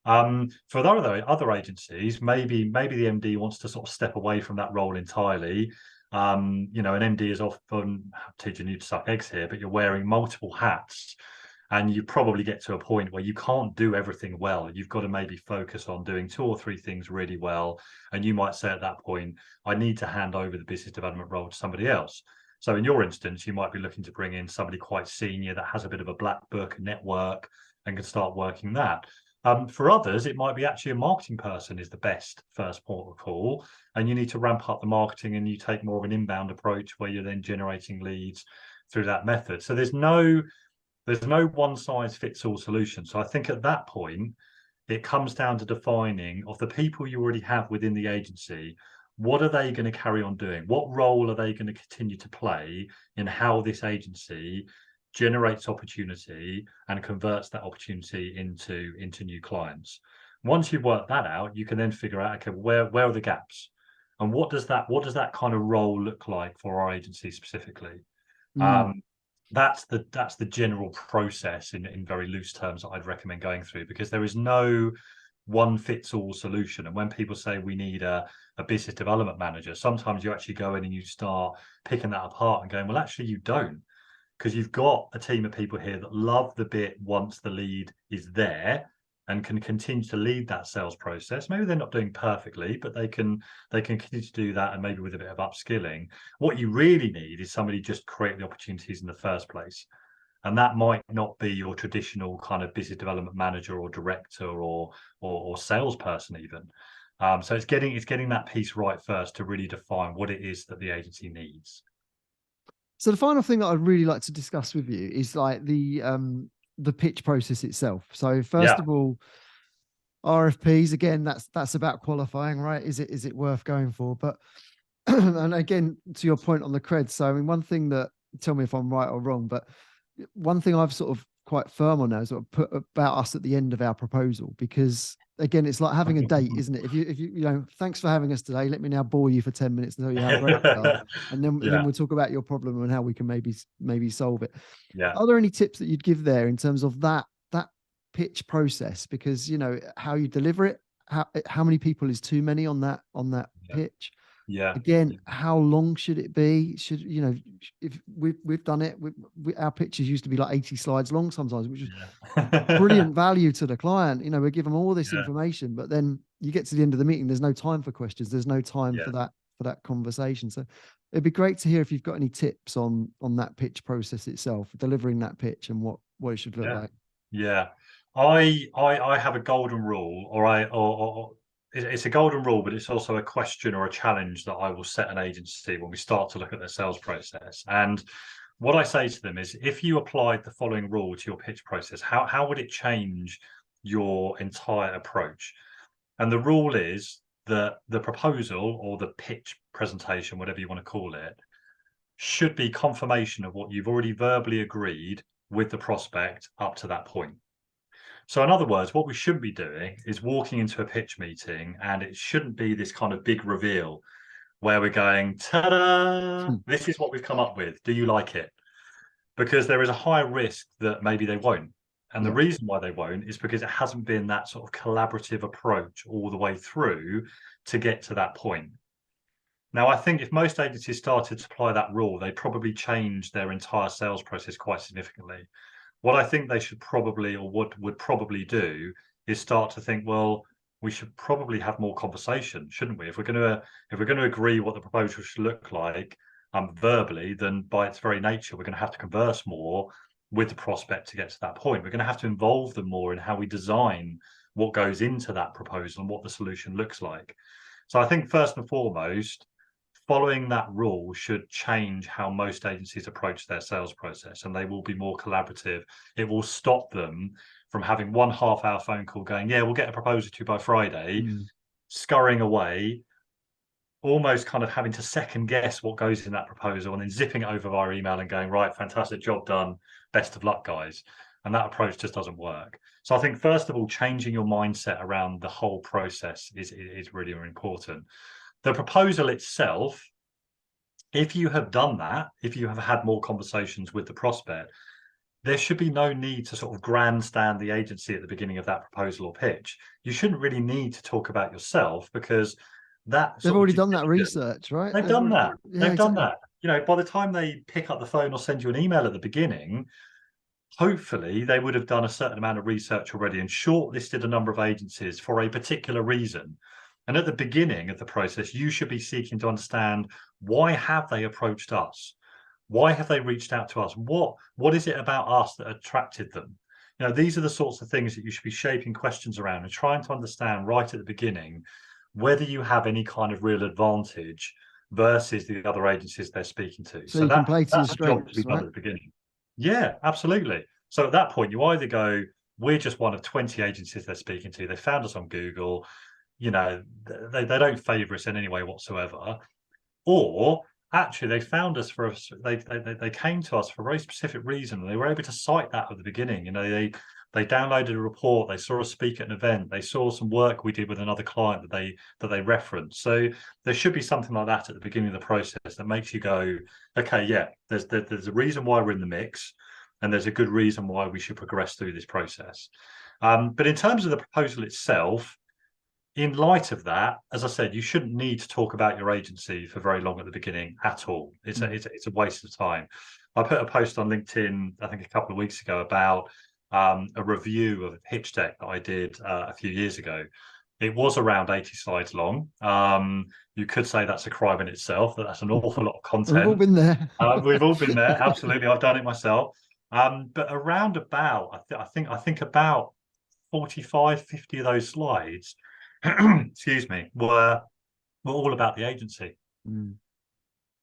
For other agencies, maybe the MD wants to sort of step away from that role entirely. An MD is often teaching you to suck eggs here, but you're wearing multiple hats, and you probably get to a point where you can't do everything well. You've got to maybe focus on doing 2 or 3 things really well, and you might say at that point, I need to hand over the business development role to somebody else. So in your instance, you might be looking to bring in somebody quite senior that has a bit of a black book, a network, and can start working that. For others, it might be actually a marketing person is the best first port of call, and you need to ramp up the marketing, and you take more of an inbound approach where you're then generating leads through that method. So there's no one size fits all solution. So I think at that point, it comes down to defining of the people you already have within the agency, what are they going to carry on doing? What role are they going to continue to play in how this agency generates opportunity and converts that opportunity into new clients? Once you've worked that out, you can then figure out, okay, where are the gaps, and what does that kind of role look like for our agency specifically? mm. Um, that's the general process in very loose terms that I'd recommend going through, because there is no one fits all solution. And when people say we need a business development manager, sometimes you actually go in and you start picking that apart and going, well, actually you don't, because you've got a team of people here that love the bit once the lead is there and can continue to lead that sales process. Maybe they're not doing perfectly, but they can continue to do that, and maybe with a bit of upskilling. What you really need is somebody just create the opportunities in the first place. And that might not be your traditional kind of business development manager or director or salesperson even. So it's getting that piece right first to really define what it is that the agency needs. So the final thing that I'd really like to discuss with you is like the pitch process itself. So first Yeah. of all, RFPs, again, that's about qualifying, right? Is it worth going for? But and again, to your point on the creds. So I mean, one thing that, tell me if I'm right or wrong, but one thing I've sort of quite firm on now is sort of put about us at the end of our proposal, because again, it's like having a date, isn't it? If thanks for having us today. Let me now bore you for 10 minutes and tell you how great we are, and then Yeah. we'll talk about your problem and how we can maybe solve it. Yeah. Are there any tips that you'd give there in terms of that pitch process? Because how you deliver it, how many people is too many on that Yeah. pitch? Yeah. Again, how long should it be? If we've done it, our pitches used to be like 80 slides long sometimes, which is Yeah. brilliant value to the client. We give them all this Yeah. information, but then you get to the end of the meeting, there's no time for questions, there's no time Yeah. for that conversation. So it'd be great to hear if you've got any tips on that pitch process itself, delivering that pitch, and what it should look Yeah. like. Yeah. I have a golden rule, or it's a golden rule, but it's also a question or a challenge that I will set an agency when we start to look at their sales process. And what I say to them is, if you applied the following rule to your pitch process, how would it change your entire approach? And the rule is that the proposal or the pitch presentation, whatever you want to call it, should be confirmation of what you've already verbally agreed with the prospect up to that point. So in other words, what we shouldn't be doing is walking into a pitch meeting, and it shouldn't be this kind of big reveal where we're going, ta-da, Hmm. this is what we've come up with. Do you like it? Because there is a high risk that maybe they won't. And the reason why they won't is because it hasn't been that sort of collaborative approach all the way through to get to that point. Now, I think if most agencies started to apply that rule, they'd probably change their entire sales process quite significantly. What I think they should probably, or would probably do, is start to think, well, we should probably have more conversation, shouldn't we? If we're going to agree what the proposal should look like verbally, then by its very nature, we're going to have to converse more with the prospect to get to that point. We're going to have to involve them more in how we design what goes into that proposal and what the solution looks like. So I think first and foremost, following that rule should change how most agencies approach their sales process, and they will be more collaborative. It will stop them from having 1 half-hour phone call going, yeah, we'll get a proposal to you by Friday, scurrying away, almost kind of having to second guess what goes in that proposal and then zipping it over via email and going, right, fantastic job done, best of luck, guys. And that approach just doesn't work. So I think, first of all, changing your mindset around the whole process is really important. The proposal itself, if you have done that, if you have had more conversations with the prospect, there should be no need to sort of grandstand the agency at the beginning of that proposal or pitch. You shouldn't really need to talk about yourself, because they've already done that research, right? They've done that. They've done that. You know, by the time they pick up the phone or send you an email at the beginning, hopefully they would have done a certain amount of research already and shortlisted a number of agencies for a particular reason. And at the beginning of the process, you should be seeking to understand, why have they approached us? Why have they reached out to us? What is it about us that attracted them? You know, these are the sorts of things that you should be shaping questions around and trying to understand right at the beginning whether you have any kind of real advantage versus the other agencies they're speaking to. So you can play to your strengths, to be done at the beginning. Yeah, absolutely. So at that point, you either go, we're just one of 20 agencies they're speaking to. They found us on Google. You know, they don't favor us in any way whatsoever. Or actually, they found us for they came to us for a very specific reason, and they were able to cite that at the beginning. You know, they downloaded a report, they saw us speak at an event, they saw some work we did with another client that they referenced. So there should be something like that at the beginning of the process that makes you go, okay, yeah, there's a reason why we're in the mix, and there's a good reason why we should progress through this process. But in terms of the proposal itself, in light of that, as I said, you shouldn't need to talk about your agency for very long at the beginning at all. It's a waste of time. I put a post on LinkedIn, I think a couple of weeks ago, about a review of a pitch deck that I did a few years ago. It was around 80 slides long. You could say that's a crime in itself, that's an awful lot of content. We've all been there. We've all been there, absolutely. I've done it myself. But around about, I think about 45, 50 of those slides excuse me, were all about the agency.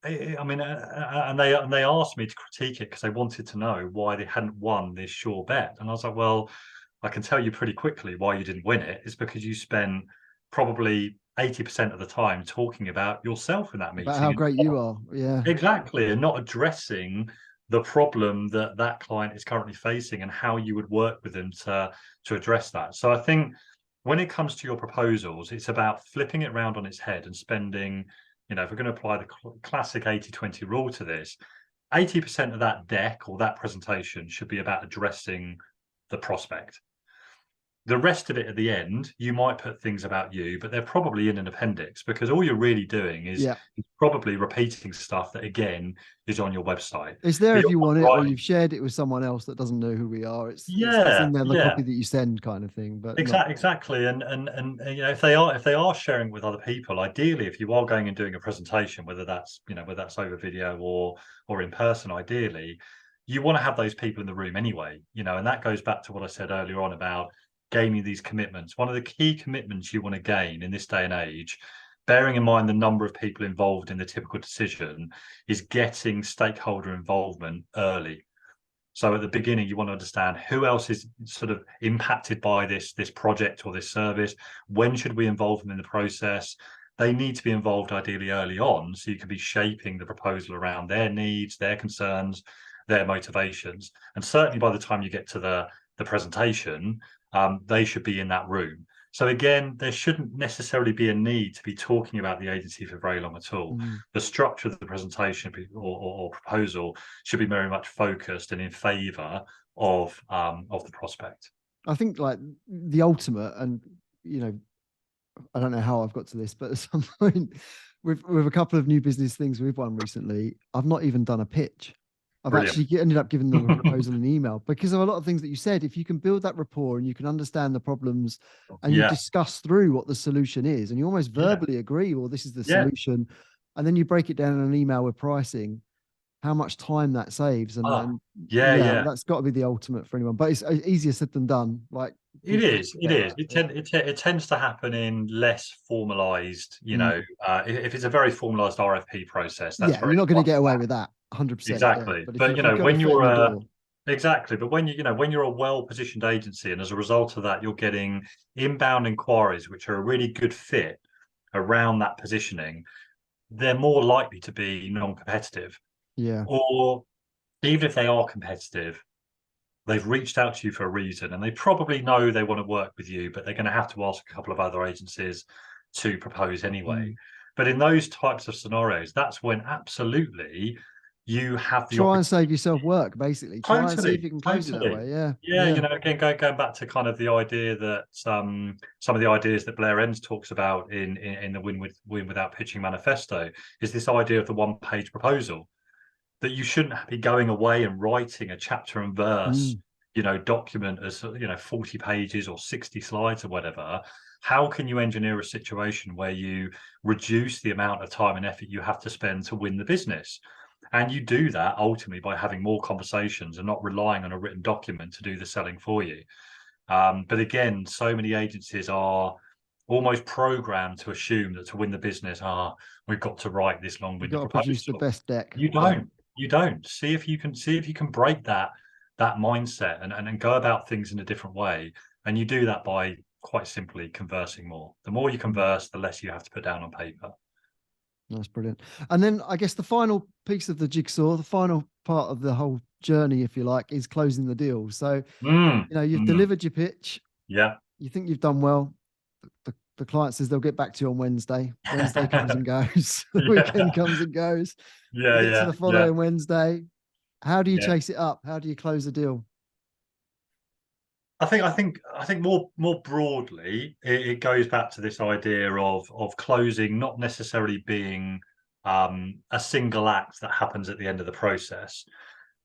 I mean, and they asked me to critique it because they wanted to know why they hadn't won this sure bet. And I was like, well, I can tell you pretty quickly why you didn't win it. It's because you spent probably 80% of the time talking about yourself in that meeting. About how great you are. Yeah, exactly. And not addressing the problem that client is currently facing and how you would work with them to address that. So I think, when it comes to your proposals, it's about flipping it around on its head and spending, you know, if we're going to apply the classic 80-20 rule to this, 80% of that deck or that presentation should be about addressing the prospect. The rest of it at the end, you might put things about you, but they're probably in an appendix, because all you're really doing is probably repeating stuff that, again, is on your website. It's there if you want it, or you've shared it with someone else that doesn't know who we are. It's in there, the copy that you send, kind of thing. But exactly. And you know, if they are sharing with other people, ideally, if you are going and doing a presentation, whether that's over video or in person, ideally, you want to have those people in the room anyway. You know, and that goes back to what I said earlier on about gaining these commitments. One of the key commitments you want to gain in this day and age, bearing in mind the number of people involved in the typical decision, is getting stakeholder involvement early. So at the beginning, you want to understand who else is sort of impacted by this project or this service. When should we involve them in the process? They need to be involved ideally early on, so you can be shaping the proposal around their needs, their concerns, their motivations. And certainly by the time you get to the presentation, they should be in that room. So again, there shouldn't necessarily be a need to be talking about the agency for very long at all. Mm. The structure of the presentation or proposal should be very much focused and in favour of the prospect. I think like the ultimate, and you know, I don't know how I've got to this, but at some point with a couple of new business things we've won recently, I've not even done a pitch. I've Brilliant. actually ended up giving them a proposal in email because of a lot of things that you said. If you can build that rapport and you can understand the problems and you Yeah, discuss through what the solution is, and you almost yeah, verbally agree, well, this is the yeah. solution, and then you break it down in an email with pricing, how much time that saves. Ah, And yeah, yeah, yeah. that's got to be the ultimate for anyone, but it's easier said than done. Like It people is. It forget is. that. It tends to happen in less formalized. Mm. If it's a very formalized RFP process, that's Yeah, very you're not going to one get for away one. with that 100%. Yeah. Exactly. But But if you've got a when foot in you're the a door, exactly, but when you're a well-positioned agency, and as a result of that, you're getting inbound inquiries, which are a really good fit around that positioning, they're more likely to be non-competitive. yeah, Or even if they are competitive, they've reached out to you for a reason, and they probably know they want to work with you, but they're going to have to ask a couple of other agencies to propose anyway. mm. But in those types of scenarios, that's when absolutely you have the Try and opportunity. save yourself work, basically. Try and see if Totally, you can close it that totally. way. Yeah, Yeah, yeah. again, going back to kind of the idea that some of the ideas that Blair Enns talks about in the Win Without Pitching manifesto is this idea of the one-page proposal, that you shouldn't be going away and writing a chapter and verse, Mm. document as 40 pages or 60 slides or whatever. How can you engineer a situation where you reduce the amount of time and effort you have to spend to win the business? And you do that ultimately by having more conversations and not relying on a written document to do the selling for you. But again, so many agencies are almost programmed to assume that to win the business, we've got to write this You long-winded got to produce the proposal. best deck. You Yeah, don't. You don't. See if you can break that mindset and go about things in a different way. And you do that by quite simply conversing more. The more you mm. converse, the less you have to put down on paper. That's brilliant. And then I guess the final piece of the jigsaw, the final part of the whole journey, if you like, is closing the deal. So, Mm, you've mm, delivered your pitch. yeah. You think you've done well. The client says they'll get back to you on Wednesday. Wednesday comes and goes. The weekend Yeah. comes and goes. You Yeah. get to Yeah. the Yeah. following Wednesday. How do you Yeah. chase it up? How do you close the deal? I think more broadly, it goes back to this idea of closing not necessarily being a single act that happens at the end of the process.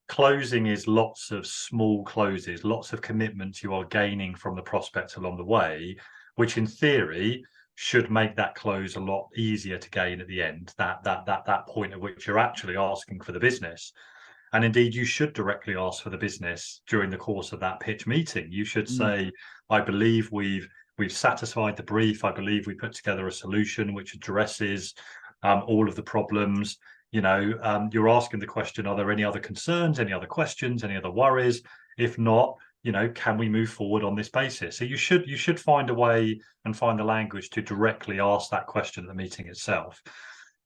Closing is lots of small closes, lots of commitments you are gaining from the prospect along the way, which in theory should make that close a lot easier to gain at the end. That point at which you're actually asking for the business. And indeed, you should directly ask for the business during the course of that pitch meeting. You should Mm. say, I believe we've satisfied the brief. I believe we put together a solution which addresses all of the problems. You're asking the question, are there any other concerns, any other questions, any other worries? If not, can we move forward on this basis? So you should find a way and find the language to directly ask that question at the meeting itself.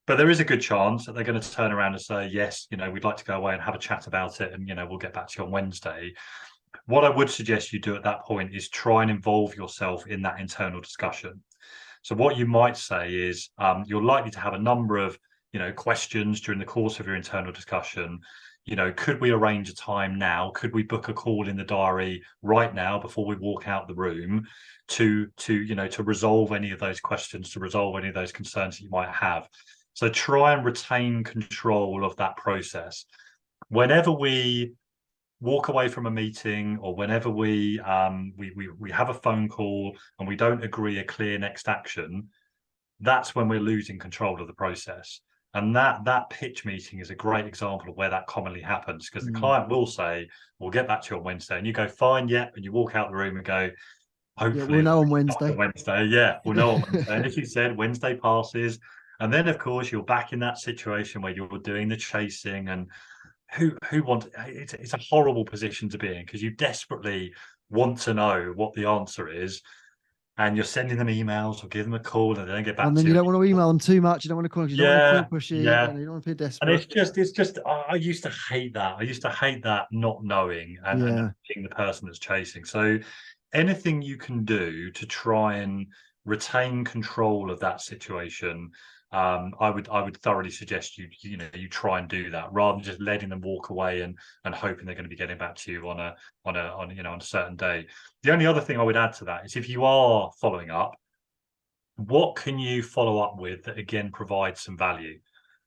But there is a good chance that they're going to turn around and say, yes, we'd like to go away and have a chat about it, and we'll get back to you on Wednesday. What I would suggest you do at that point is try and involve yourself in that internal discussion. So what you might say is you're likely to have a number of questions during the course of your internal discussion. Could we arrange a time now? Could we book a call in the diary right now before we walk out the room to resolve any of those questions, to resolve any of those concerns that you might have? So try and retain control of that process. Whenever we walk away from a meeting, or whenever we have a phone call and we don't agree a clear next action, that's when we're losing control of the process. And that pitch meeting is a great example of where that commonly happens, because the Mm. client will say, we'll get back to you on Wednesday, and you go, fine, yeah, and you walk out the room and go, Yeah, hopefully we'll it'll know on be on Wednesday. Wednesday. Yeah, we'll know on Wednesday. And Yeah. as you said, Wednesday passes. And then, of course, you're back in that situation where you're doing the chasing. And who want it's a horrible position to be in, because you desperately want to know what the answer is. And you're sending them emails or give them a call and they don't get back And then to you you. don't want to email them too much. You don't want to call them. You don't want to feel Yeah, pushy. yeah. You don't want to be And desperate. it's just I used to hate that. I used to hate that not knowing and Yeah. being the person that's chasing. So anything you can do to try and retain control of that situation, I would thoroughly suggest you try and do that rather than just letting them walk away and hoping they're going to be getting back to you on a certain day. The only other thing I would add to that is, if you are following up, what can you follow up with that again provides some value?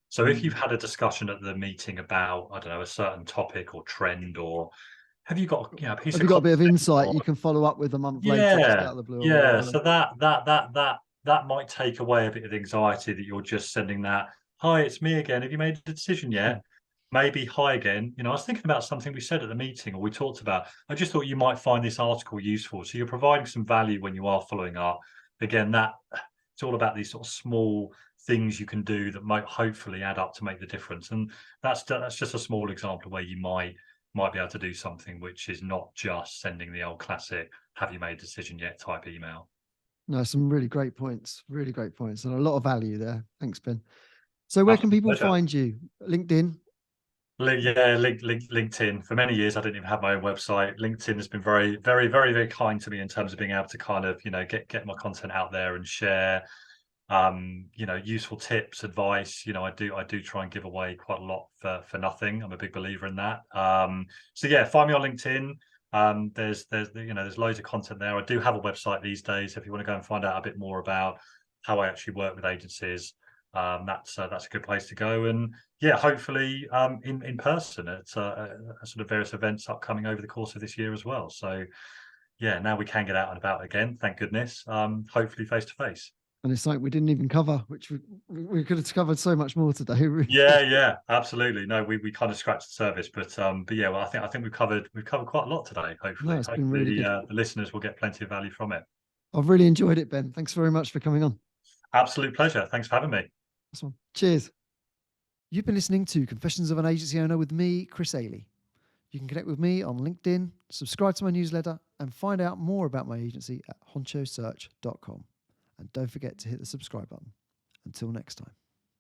So if you've had a discussion at the meeting about, I don't know, a certain topic or trend, or have you got a piece Have of you got a bit of content insight or you can follow up with a month later, just yeah, out of the blue or yeah. whatever? So that might take away a bit of anxiety that you're just sending that, "Hi, it's me again. Have you made a decision yet?" Maybe, "Hi again. I was thinking about something we said at the meeting or we talked about. I just thought you might find this article useful." So you're providing some value when you are following up. Again, that it's all about these sort of small things you can do that might hopefully add up to make the difference. And that's just a small example where you might be able to do something which is not just sending the old classic "Have you made a decision yet?" type email. No, some really great points, and a lot of value there. Thanks, Ben. So where can Absolute people pleasure. find you? LinkedIn? LinkedIn. For many years, I didn't even have my own website. LinkedIn has been very, very, very, very kind to me in terms of being able to kind of, get my content out there and share, useful tips, advice. I do try and give away quite a lot for nothing. I'm a big believer in that. So yeah, find me on LinkedIn. There's loads of content there. I do have a website these days. If you want to go and find out a bit more about how I actually work with agencies, that's a good place to go. And yeah, hopefully in person at sort of various events upcoming over the course of this year as well. So yeah, now we can get out and about again, thank goodness. Hopefully face to face. And it's something we didn't even cover, which we could have covered so much more today. Really. Yeah, absolutely. No, we kind of scratched the surface, but yeah, well, I think we've covered quite a lot today. No, Hopefully, it's been really good. the listeners will get plenty of value from it. I've really enjoyed it, Ben. Thanks very much for coming on. Absolute pleasure. Thanks for having me. That's one. Cheers. You've been listening to Confessions of an Agency Owner with me, Chris Ailey. You can connect with me on LinkedIn, subscribe to my newsletter, and find out more about my agency at honchosearch.com. And don't forget to hit the subscribe button. Until next time.